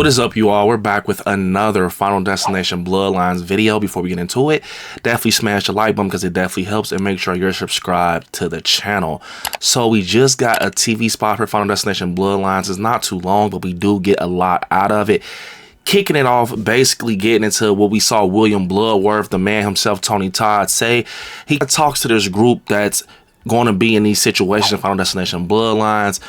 What is up, you all? We're back with another Final Destination Bloodlines video. Before we get into it, definitely smash the like button because it definitely helps, and make sure you're subscribed to the channel. So we just got a TV spot for Final Destination Bloodlines. It's not too long, but we do get a lot out of it. Kicking it off, basically getting into what we saw William Bludworth, the man himself, Tony Todd, say. He talks to this group that's going to be in these situations in Final Destination Bloodlines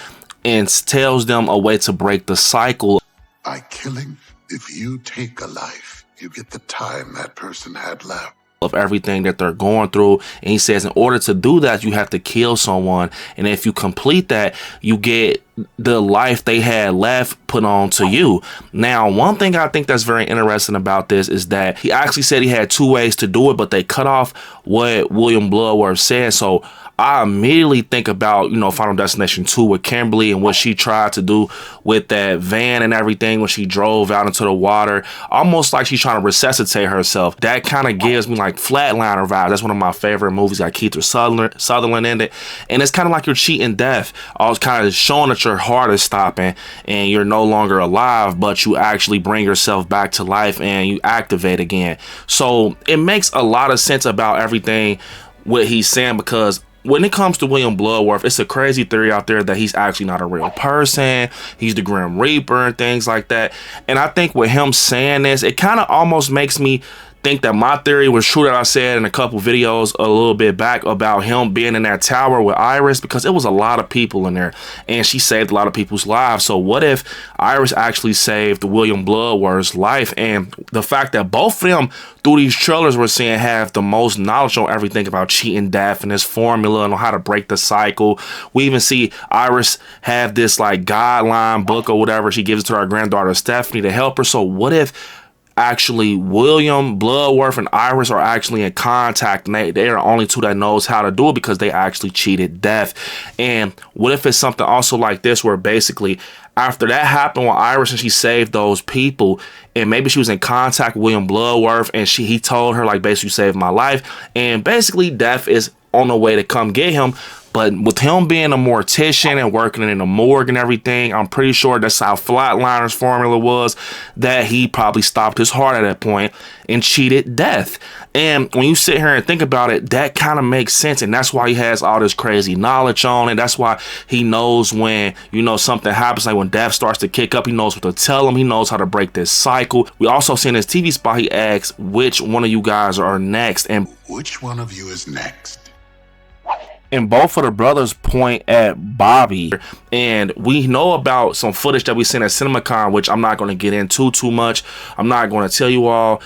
and tells them a way to break the cycle. By killing, if you take a life, you get the time that person had left. Of everything that they're going through, and he says in order to do that you have to kill someone, and if you complete that you get the life they had left put on to you. Now, one thing I think that's very interesting about this is that he actually said he had two ways to do it, but they cut off what William Bludworth said. So I immediately think about, you know, Final Destination 2 with Kimberly and what she tried to do with that van and everything when she drove out into the water, almost like she's trying to resuscitate herself. That kind of gives me like Flatliner vibes. That's one of my favorite movies, got Keith Sutherland in it, and it's kind of like you're cheating death. I was kind of showing that your heart is stopping and you're no longer alive, but you actually bring yourself back to life and you activate again. So it makes a lot of sense about everything what he's saying, because when it comes to William Bludworth, it's a crazy theory out there that he's actually not a real person. He's the Grim Reaper and things like that. And I think with him saying this, it kind of almost makes me think that my theory was true that I said in a couple videos a little bit back about him being in that tower with Iris, because it was a lot of people in there and she saved a lot of people's lives. So what if Iris actually saved William Bludworth's life? And the fact that both of them through these trailers we're seeing have the most knowledge on everything about cheating death and this formula and on how to break the cycle. We even see Iris have this like guideline book or whatever. She gives it to our granddaughter Stephanie to help her. So what if actually William Bludworth and Iris are actually in contact, and they are the only two that knows how to do it because they actually cheated death? And what if it's something also like this, where basically after that happened with Iris and she saved those people, and maybe she was in contact with William Bludworth and he told her like, basically, you saved my life, and basically death is on the way to come get him. But with him being a mortician and working in a morgue and everything, I'm pretty sure that's how Flatliners formula was, that he probably stopped his heart at that point and cheated death. And when you sit here and think about it, that kind of makes sense. And that's why he has all this crazy knowledge on it. That's why he knows when, you know, something happens, like when death starts to kick up, he knows what to tell him. He knows how to break this cycle. We also see in his TV spot, he asks which one of you guys are next. And which one of you is next? And both of the brothers point at Bobby. And we know about some footage that we seen at CinemaCon, which I'm not going to get into too much. I'm not going to tell you all,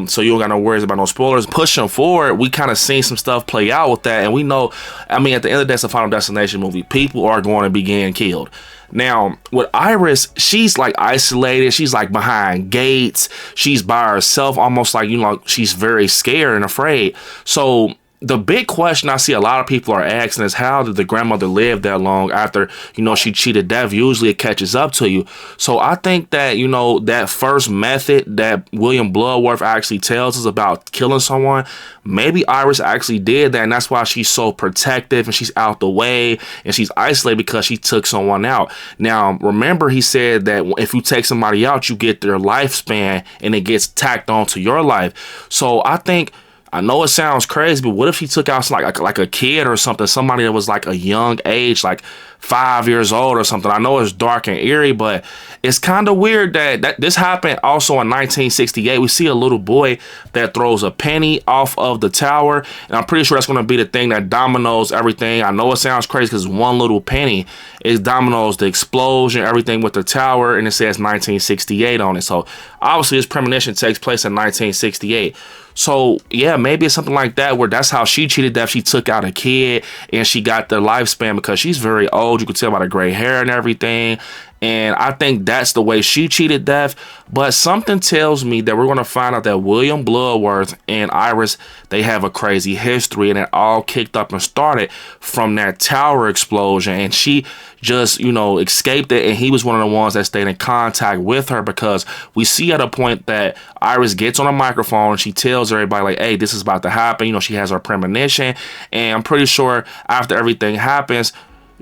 so you don't got no worries about no spoilers. Pushing forward, we kind of seen some stuff play out with that, and we know, I mean, at the end of the day, it's a Final Destination movie. People are going to be getting killed. Now, with Iris, she's like isolated. She's like behind gates. She's by herself, almost like, you know, she's very scared and afraid. So the big question I see a lot of people are asking is, how did the grandmother live that long after, you know, she cheated death? Usually it catches up to you. So I think that, you know, that first method that William Bludworth actually tells us about killing someone, maybe Iris actually did that, and that's why she's so protective and she's out the way and she's isolated, because she took someone out. Now, remember, he said that if you take somebody out, you get their lifespan and it gets tacked onto your life. So I think, I know it sounds crazy, but what if he took out like a kid or something, somebody that was like a young age, like 5 years old or something? I know it's dark and eerie, but it's kind of weird that this happened also in 1968. We see a little boy that throws a penny off of the tower, and I'm pretty sure that's going to be the thing that dominoes everything. I know it sounds crazy because one little penny is dominoes the explosion, everything with the tower, and it says 1968 on it. So obviously this premonition takes place in 1968. So yeah, maybe it's something like that, where that's how she cheated death. She took out a kid and she got the lifespan because she's very old. You could tell by the gray hair and everything. And I think that's the way she cheated death. But something tells me that we're going to find out that William Bludworth and Iris, they have a crazy history, and it all kicked up and started from that tower explosion. And she just, you know, escaped it, and he was one of the ones that stayed in contact with her, because we see at a point that Iris gets on a microphone and she tells everybody like, hey, this is about to happen. You know, she has her premonition, and I'm pretty sure after everything happens,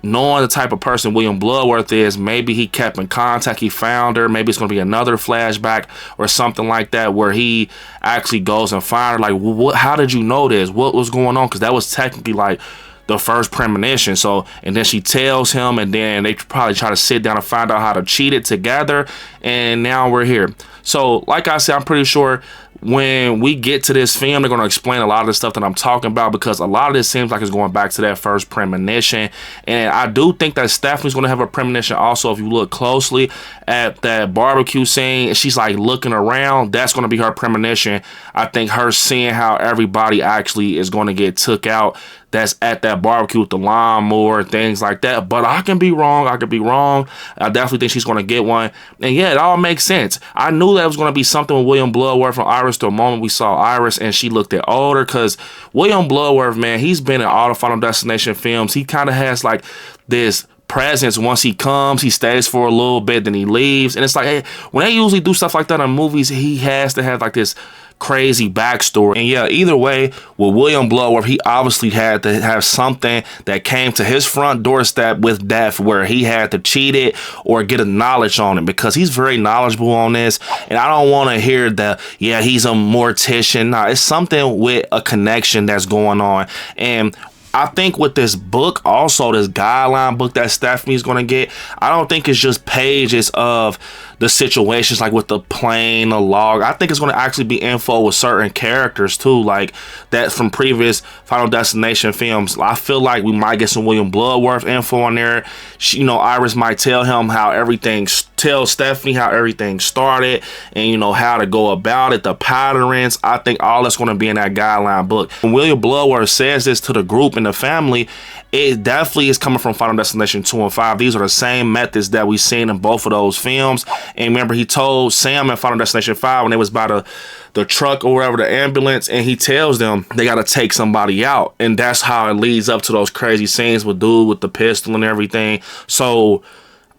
knowing the type of person William Bloodworth is, maybe he kept in contact, he found her, maybe it's going to be another flashback or something like that where he actually goes and find her. Like, what, how did you know this? What was going on? Because that was technically like the first premonition. So, and then she tells him, and then they probably try to sit down and find out how to cheat it together, and now we're here. So, like I said, I'm pretty sure when we get to this film, they're going to explain a lot of the stuff that I'm talking about, because a lot of this seems like it's going back to that first premonition. And I do think that Stephanie's going to have a premonition also. If you look closely at that barbecue scene, she's like looking around, that's going to be her premonition. I think her seeing how everybody actually is going to get took out that's at that barbecue with the lawnmower and things like that. But I can be wrong. I could be wrong. I definitely think she's going to get one. And yeah, it all makes sense. I knew that was going to be something with William Bloodworth from Iris the moment we saw Iris and she looked at older, because William Bloodworth, man, he's been in all the Final Destination films. He kind of has like this presence. Once he comes, he stays for a little bit, then he leaves. And it's like, hey, when they usually do stuff like that in movies, he has to have like this crazy backstory. And yeah, either way, with William Bloodworth, he obviously had to have something that came to his front doorstep with death where he had to cheat it or get a knowledge on it, because he's very knowledgeable on this. And I don't want to hear that, yeah, he's a mortician. Nah, it's something with a connection that's going on. And I think with this book, also this guideline book that Stephanie's going to get, I don't think it's just pages of the situations like with the plane, the log. I think it's going to actually be info with certain characters too, like that from previous Final Destination films. I feel like we might get some William Bloodworth info on there. She, you know, Iris might tell him how everything, tell Stephanie how everything started and, you know, how to go about it, the patterns. I think all that's going to be in that guideline book. When William Bloodworth says this to the group and the family, it definitely is coming from Final Destination 2 and 5. These are the same methods that we've seen in both of those films. And remember, he told Sam in Final Destination 5 when they was by the truck or whatever, the ambulance, and he tells them they got to take somebody out. And that's how it leads up to those crazy scenes with dude with the pistol and everything. So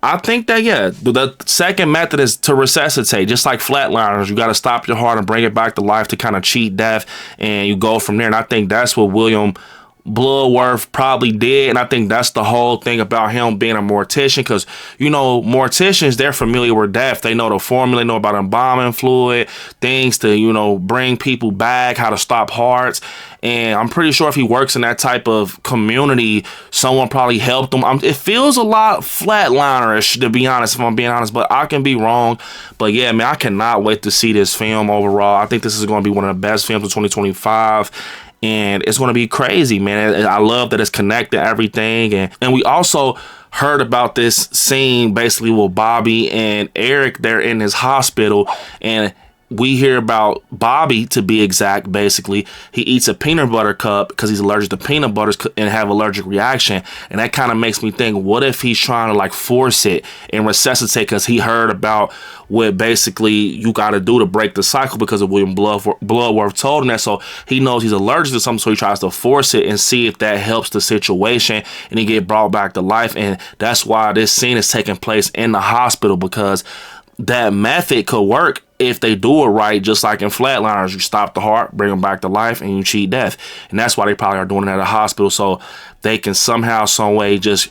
I think that, yeah, the second method is to resuscitate, just like Flatliners. You got to stop your heart and bring it back to life to kind of cheat death, and you go from there. And I think that's what William Bloodworth probably did, and I think that's the whole thing about him being a mortician, because, you know, morticians, they're familiar with death. They know the formula, they know about embalming fluid, things to, you know, bring people back, how to stop hearts. And I'm pretty sure if he works in that type of community, someone probably helped him. It feels a lot Flatlinerish, to be honest, if I'm being honest, but I can be wrong. But yeah, man, I cannot wait to see this film overall. I think this is going to be one of the best films of 2025. And it's going to be crazy, man. I love that it's connected everything. And we also heard about this scene basically with Bobby and Eric. They're in his hospital, and we hear about Bobby, to be exact. Basically, he eats a peanut butter cup because he's allergic to peanut butters and have allergic reaction. And that kind of makes me think, what if he's trying to like force it and resuscitate, because he heard about what basically you got to do to break the cycle because of William Bloodworth told him that. So he knows he's allergic to something, so he tries to force it and see if that helps the situation, and he get brought back to life. And that's why this scene is taking place in the hospital, because that method could work if they do it right, just like in Flatliners. You stop the heart, bring them back to life, and you cheat death. And that's why they probably are doing it at a hospital, so they can somehow, some way just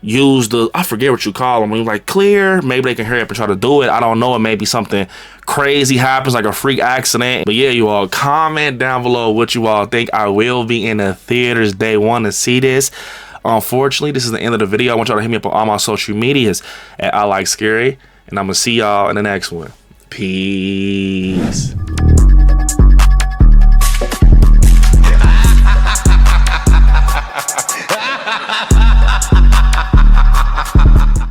use the, I forget what you call them, when you're like clear, maybe they can hurry up and try to do it. I don't know, it may be something crazy happens, like a freak accident. But yeah, you all comment down below what you all think. I will be in the theaters day one to see this. Unfortunately, this is the end of the video. I want y'all to hit me up on all my social medias at ILIKESCARY, and I'm gonna see y'all in the next one. Peace.